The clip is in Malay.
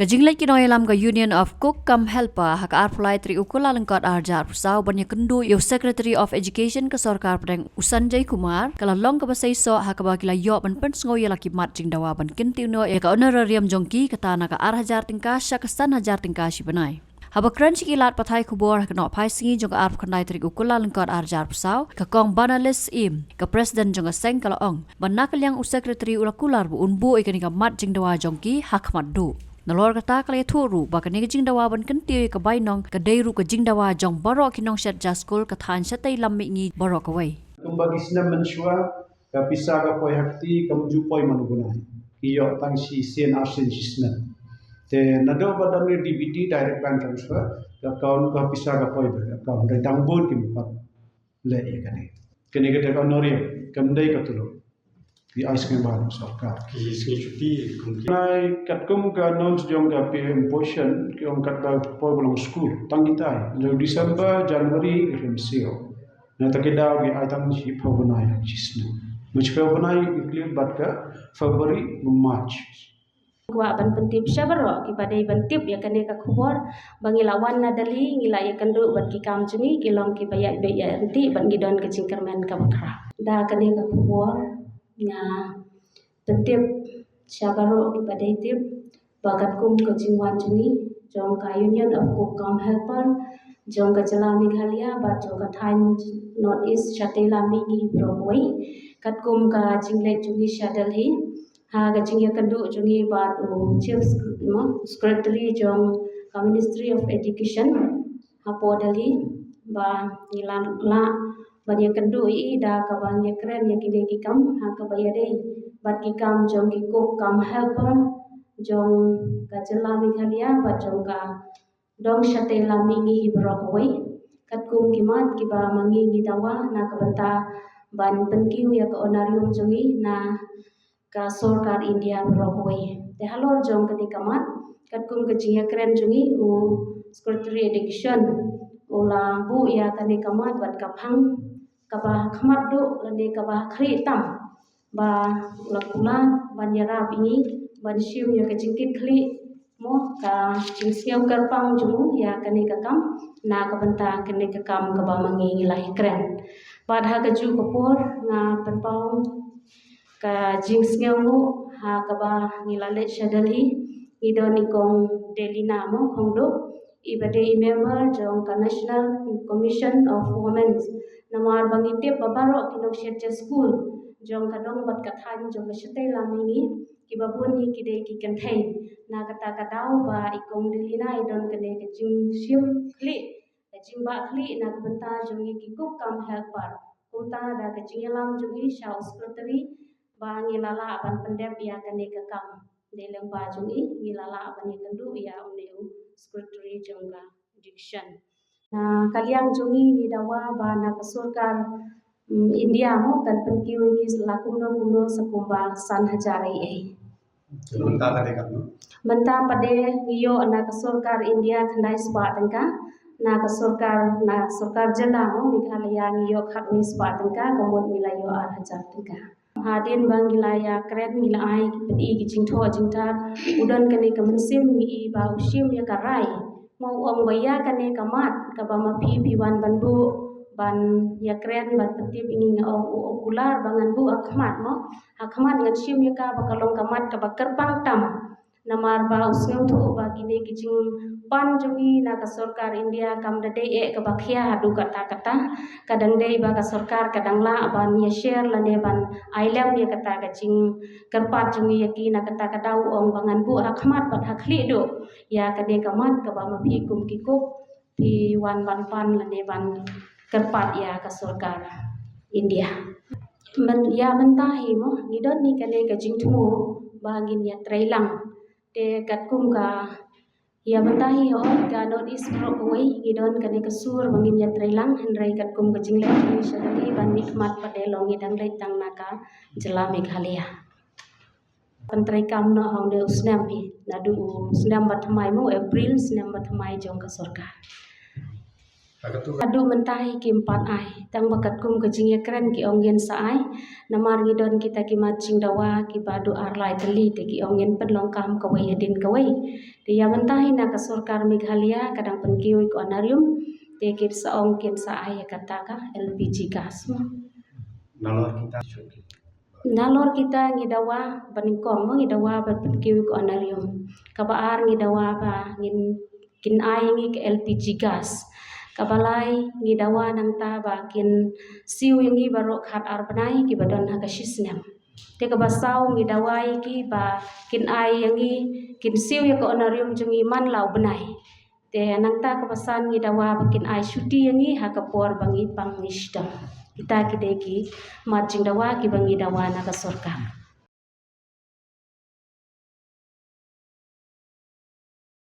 Kajinglet kinoy lam ka Union of Cook Come Helper hak arpulai tri ukula lengkot arjar pusau banyak kendu yo Secretary of Education ke Sorkar Pedang Usanjay Kumar kalau long ke basai so hak bakila yo ban pensngo ya laki mat jing dawa ban kentino ya ka honorarium jongki kata na ka arhajar tingka syakastan hajar tingka sibanai. Haba kran sikilat pathai kubor hak no pai singi jong arp kandai tri ukula lengkot arjar pusau ka kong banalis im ka Presiden jong seng kalau ong banakal yang Secretary ulakular bu unbu ikani ka mat jing dawa jongki hak mat du. Nalor kata kali thuru bakan ni jing dawa ban kentiu ka bainong ka deiru ka jing dawa jong barok kinong shat jaskul ka than satai lammi ngi barok away. Kumbagi sinam mensua ka pisa ka poi hakti ka muju poi manugunai iyo tang si sen arsen sisnan te nado badan ni DVD direct bank transfer ka account ka pisa ka poi account dai dang bon ki pat le ye kani ka ka honorium kam dai ka tulo di ais ke bahan sarkar इसकी छुट्टी nai kat kum ka announce jong ka PM portion ki ong kat ba poi belum school tangitai lo December January FMCO na takida gi aitam si phogunai chisnu much phogunai include bat ka February March Gua ban pentip syabaro ki padai bantip ya kane ka khubor bangilawan na dali ngila ya kandu ban ki kam jungi kilong ki baya baya anti ban gidon ke cingkermen ka bakra da kane ka khubor nga pentip syabaro ki padai tip bakat kum ke jingwan jungi jong ka Union of Cook Come Helper jong ka jela Meghalaya ba jong ka Thain North East Chatela Migi Broadway kat kum ka jingle jungi Shadalhi ha ga jingya kandu jungi ba Chief Secretary jong ka Ministry of Education ha podali ba ngilan la banyak kandu I da ka bang ya kren ya kide ki kam ha ka bayade bat ki kam jong ki Cook Come Helper jong ka jela Meghalaya ba jong ka dong Chatela Migi Broadway kat kum kimat ki ba mangi ni dawa na ka banta ban penkiu ya ka honorarium jungi na ka Sorkar India Broadway te halor jong ka kamat kat kum ka jingya kren jungi u Secretary Education ula bu ya ka kamat bat ka phang ka ba khamat du lande ka ba khri tam ba ula kula ban yara bingi ban siu ya ka jingkit khli mo ka jingsiau karpang jumu ya ka kam na ka banta ka kam ka ba mangi ngilai kren bad ha ka ju kapor nga penpau ka jingsngeu ha ka ba ngilale shadalhi idon ikong delina mo khongdo ibade member jong ka National Commission of Women namar bangite babaro kinok shetche school jong ka dong bat ka than jong ka shete lamingi ki babun hi kide ki kanthai na kata kadau ba ikong delina idon kane ka jing sim kli ka jing ba kli na ka banta jong ki Cook Come Helper kuta da ka jingalam jong Shaw Secretary ba ngilala ban pendep ya kane ka kam deleng ba jungi ngilala ban kandu ya uneu Secretary jongga Diction na kaliang jungi ni dawa ba na ka Sorkar India mo kan penkiu ni lakuno kuno sakumba san hajare ai बनता का देखा ना banta pade ngiyo na ka Sorkar India khandai spa tangka na ka Sorkar jela mo Meghalaya ngiyo khatni spa tangka komod milayo ar hajar tangka hadin bang gilaya keren gilai pedi gicing tho jingta udon kane kamansim mi ba usim ya karai mau ong baya kane kamat ka ba mapi piwan banbu ban ya keren ban petip ingin okular bangan bu akhmat mo akhmat ngat sim ya ka bakalong kamat ka bakerbang tam namar ba usngeu thu ba gine gicing pan jungi na ka Sorkar India kam dade e ka bakhya hadu kata kadang dei ba ka Sorkar kadang la ban ya share la ne ban ailam ya kata gacing kerpat jungi yaki na kata kadau ong bangan bu akhmat bat hakhli do ya kade kamat ka ba mapi kum kikuk pi wan ban pan la ne ban kerpat ya ka Sorkar India ya mentahi mo ngidon ni kane gacing thu bagin ya trailang te kat kum ka ya mentahi ho ka North East Broadway ngidon kane ka sur bangin ya trailang henrai kat kum ka jingle ni shadali ban nikmat pade long idang lai tang naka jela Meghalaya pantrai kam no hong de usnam hi nadu usnam batmai mo April snam batmai jong ka Sorkar Agatu Adu mentahi ki 4 ai tang bakat kum ke jingya keren ki ongyen saai namar ngidon kita ki macing dawa ki badu arlai teli te ki ongyen pedlongkam kawai adin kawai dia mentahi na ka Sarkar Meghalaya kadang penkioi ko anarium te ki saong kin saai kata ka LPG gas nalor kita nalor kita ngidawa baningkom ngidawa penkioi ko anarium kabaar ngidawa ba ngin kin ai ngi ke LPG gas kabalai ngidawa nang taba kin siu yangi barok khat arbanai ki badon hakashisnem te kabasau ngidawai ki ba kin ai yangi kin siu ya ko onarium jungi man lau benai te nang ta kabasan ngidawa ba kin ai syuti yangi hakapor bangi pang nisdam kita kideki matjing dawa ki bangi dawa na ka Sarkar